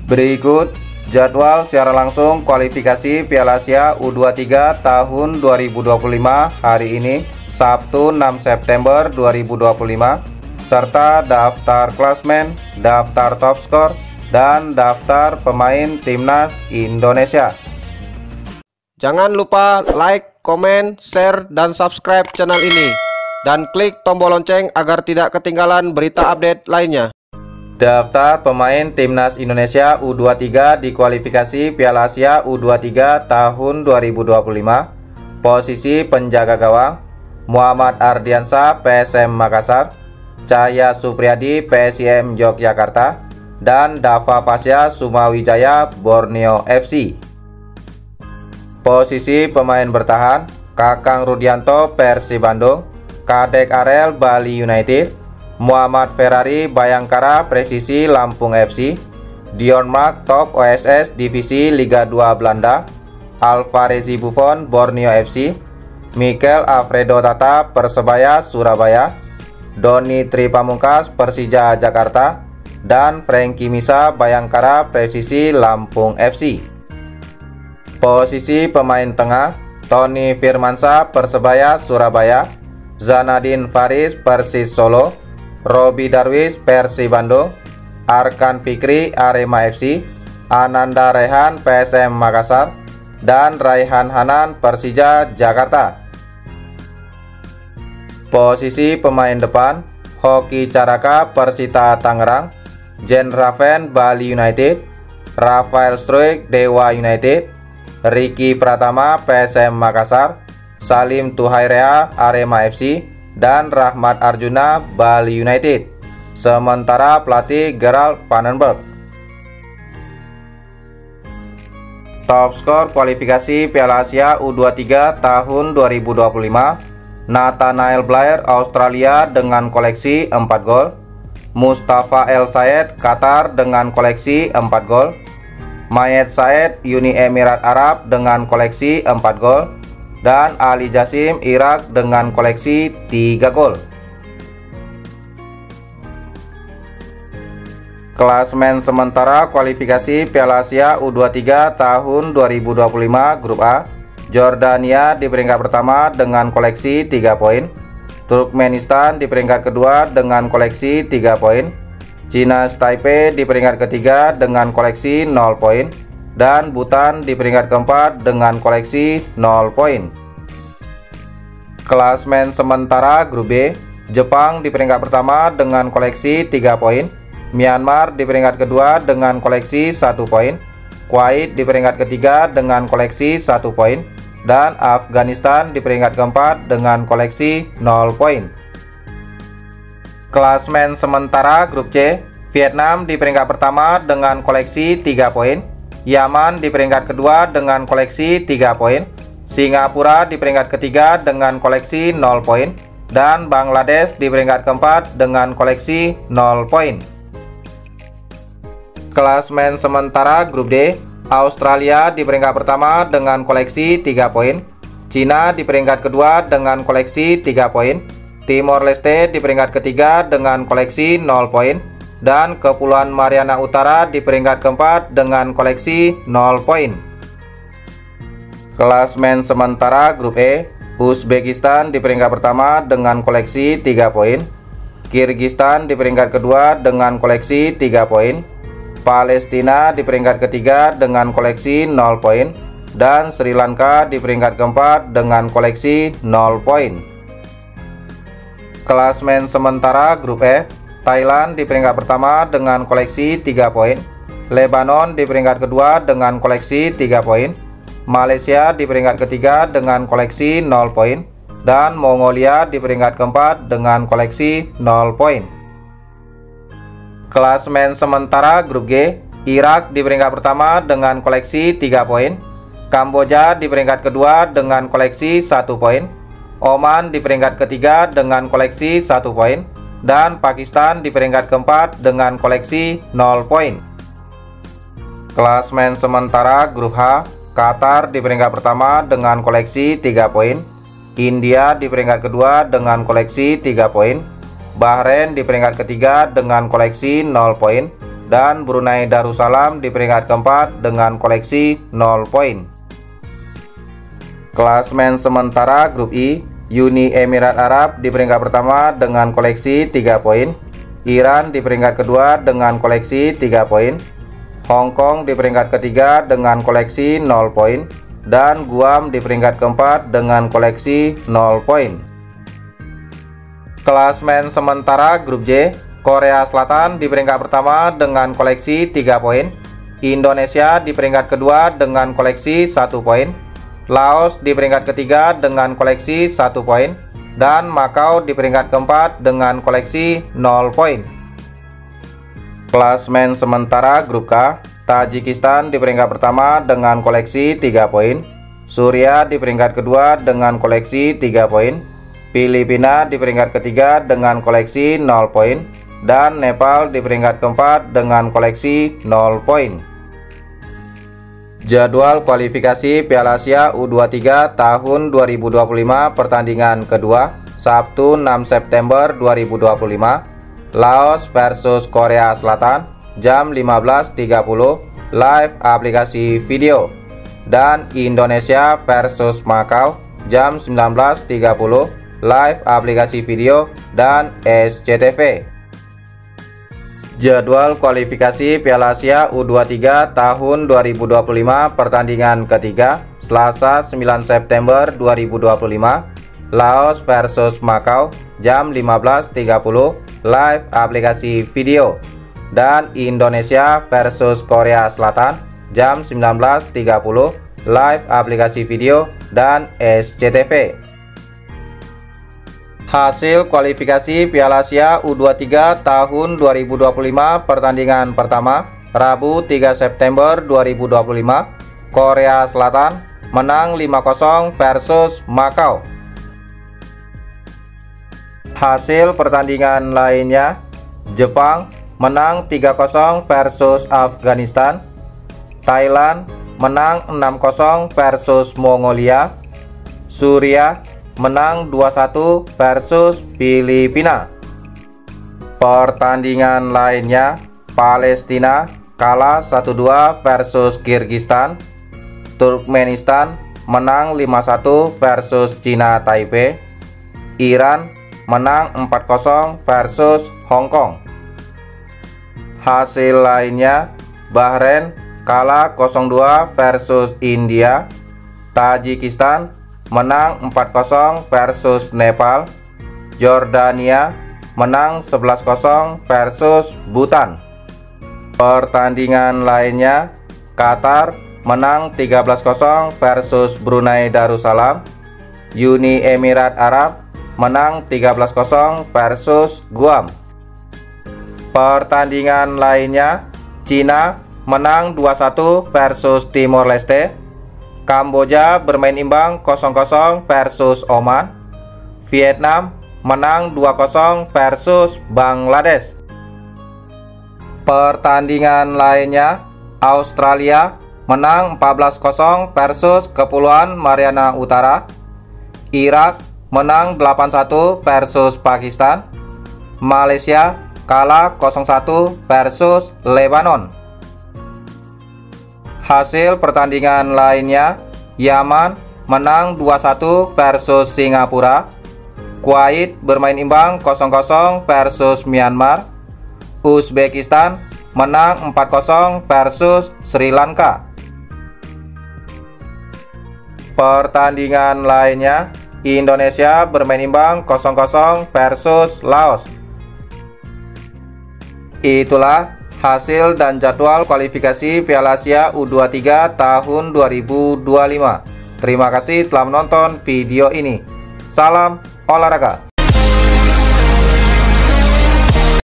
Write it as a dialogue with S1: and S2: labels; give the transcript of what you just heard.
S1: Berikut jadwal secara langsung kualifikasi Piala Asia U23 tahun 2025 hari ini, Sabtu 6 September 2025, serta daftar klasmen, daftar top skor, dan daftar pemain timnas Indonesia.
S2: Jangan lupa like, komen, share, dan subscribe channel ini, dan klik tombol lonceng agar tidak ketinggalan berita update lainnya.
S1: Daftar pemain timnas Indonesia U23 di kualifikasi Piala Asia U23 tahun 2025. Posisi penjaga gawang: Muhammad Ardiansyah PSM Makassar, Cahya Supriyadi PSIM Yogyakarta, dan Dava Fasya Sumawijaya Borneo FC. Posisi pemain bertahan: Kakang Rudianto Persib Bandung, Kadek Arel Bali United, Muhammad Ferrari Bayangkara Presisi Lampung FC, Dion Mark Top OSS Divisi Liga 2 Belanda, Alvarezi Buffon Borneo FC, Mikel Alfredo Tata Persebaya Surabaya, Doni Tri Pamungkas Persija Jakarta, dan Frankie Misa Bayangkara Presisi Lampung FC. Posisi pemain tengah: Tony Firmansyah Persebaya Surabaya, Zanadin Faris Persis Solo, Robi Darwis Persib Bandung, Arkan Fikri Arema FC, Ananda Rehan PSM Makassar, dan Raihan Hanan Persija Jakarta. Posisi pemain depan: Hoki Caraka Persita Tangerang, Jen Raven Bali United, Rafael Struik Dewa United, Ricky Pratama PSM Makassar, Salim Tuhairea Arema FC, dan Rahmat Arjuna Bali United. Sementara pelatih Gerald Vandenberg. Top skor kualifikasi Piala Asia U23 tahun 2025: Nathanael Blair Australia dengan koleksi 4 gol, Mustafa El Sayed Qatar dengan koleksi 4 gol, Mayed Said Uni Emirat Arab dengan koleksi 4 gol, dan Ali Jasim Irak dengan koleksi 3 gol. Klasmen sementara kualifikasi Piala Asia U23 tahun 2025 Grup A: Jordania di peringkat pertama dengan koleksi 3 poin, Turkmenistan di peringkat kedua dengan koleksi 3 poin, China Taipei di peringkat ketiga dengan koleksi 0 poin, dan Bhutan di peringkat keempat dengan koleksi 0 poin. Klasmen sementara Grup B: Jepang di peringkat pertama dengan koleksi 3 poin, Myanmar di peringkat kedua dengan koleksi 1 poin, Kuwait di peringkat ketiga dengan koleksi 1 poin, dan Afghanistan di peringkat keempat dengan koleksi 0 poin. Klasmen sementara Grup C: Vietnam di peringkat pertama dengan koleksi 3 poin, Yaman di peringkat kedua dengan koleksi 3 poin, Singapura di peringkat ketiga dengan koleksi 0 poin, dan Bangladesh di peringkat keempat dengan koleksi 0 poin. Klasmen sementara Grup D: Australia di peringkat pertama dengan koleksi 3 poin, Cina di peringkat kedua dengan koleksi 3 poin, Timor Leste di peringkat ketiga dengan koleksi 0 poin, dan Kepulauan Mariana Utara di peringkat keempat dengan koleksi 0 poin. Klasmen sementara Grup E: Uzbekistan di peringkat pertama dengan koleksi 3 poin, Kirgistan di peringkat kedua dengan koleksi 3 poin, Palestina di peringkat ketiga dengan koleksi 0 poin, dan Sri Lanka di peringkat keempat dengan koleksi 0 poin. Klasmen sementara Grup F: Thailand di peringkat pertama dengan koleksi 3 poin, Lebanon di peringkat kedua dengan koleksi 3 poin, Malaysia di peringkat ketiga dengan koleksi 0 poin, dan Mongolia di peringkat keempat dengan koleksi 0 poin. Klasmen sementara Grup G: Irak di peringkat pertama dengan koleksi 3 poin, Kamboja di peringkat kedua dengan koleksi 1 poin, Oman di peringkat ketiga dengan koleksi 1 poin, dan Pakistan di peringkat keempat dengan koleksi 0 poin. Klasmen sementara Grup H: Qatar di peringkat pertama dengan koleksi 3 poin, India di peringkat kedua dengan koleksi 3 poin, Bahrain di peringkat ketiga dengan koleksi 0 poin, dan Brunei Darussalam di peringkat keempat dengan koleksi 0 poin. Klasmen sementara grup I, Uni Emirat Arab di peringkat pertama dengan koleksi 3 poin, Iran di peringkat kedua dengan koleksi 3 poin, Hong Kong di peringkat ketiga dengan koleksi 0 poin, dan Guam di peringkat keempat dengan koleksi 0 poin. Klasmen sementara grup J, Korea Selatan di peringkat pertama dengan koleksi 3 poin, Indonesia di peringkat kedua dengan koleksi 1 poin, Laos di peringkat ketiga dengan koleksi 1 poin, dan Makau di peringkat keempat dengan koleksi 0 poin. Klasmen sementara grup K, Tajikistan di peringkat pertama dengan koleksi 3 poin, Suriah di peringkat kedua dengan koleksi 3 poin, Filipina di peringkat ketiga dengan koleksi 0 poin, dan Nepal di peringkat keempat dengan koleksi 0 poin. Jadwal kualifikasi Piala Asia U23 tahun 2025 pertandingan kedua, Sabtu 6 September 2025, Laos versus Korea Selatan jam 15.30 live aplikasi video, dan Indonesia versus Makau jam 19.30 live aplikasi video dan SCTV. Jadwal kualifikasi Piala Asia U23 tahun 2025 pertandingan ketiga, Selasa 9 September 2025, Laos versus Makau jam 15.30 live aplikasi video, dan Indonesia versus Korea Selatan jam 19.30 live aplikasi video dan SCTV. Hasil kualifikasi Piala Asia U23 tahun 2025 pertandingan pertama, Rabu 3 September 2025, Korea Selatan menang 5-0 versus Makau. Hasil pertandingan lainnya, Jepang menang 3-0 versus Afghanistan, Thailand menang 6-0 versus Mongolia, Suriah menang 2-1 versus Filipina. Pertandingan lainnya, Palestina kalah 1-2 versus Kyrgyzstan, Turkmenistan menang 5-1 versus Cina Taipei, Iran menang 4-0 versus Hong Kong. Hasil lainnya, Bahrain kalah 0-2 versus India, Tajikistan menang 4-0 versus Nepal, Jordania menang 11-0 versus Bhutan. Pertandingan lainnya, Qatar menang 13-0 versus Brunei Darussalam, Uni Emirat Arab menang 13-0 versus Guam. Pertandingan lainnya, Cina menang 2-1 versus Timor Leste, Kamboja bermain imbang 0-0 versus Oman, Vietnam menang 2-0 versus Bangladesh. Pertandingan lainnya, Australia menang 14-0 versus Kepulauan Mariana Utara, Irak menang 8-1 versus Pakistan, Malaysia kalah 0-1 versus Lebanon. Hasil pertandingan lainnya, Yaman menang 2-1 versus Singapura, Kuwait bermain imbang 0-0 versus Myanmar, Uzbekistan menang 4-0 versus Sri Lanka. Pertandingan lainnya, Indonesia bermain imbang 0-0 versus Laos. Itulah hasil dan jadwal kualifikasi Piala Asia U23 tahun 2025. Terima kasih telah menonton video ini. Salam olahraga.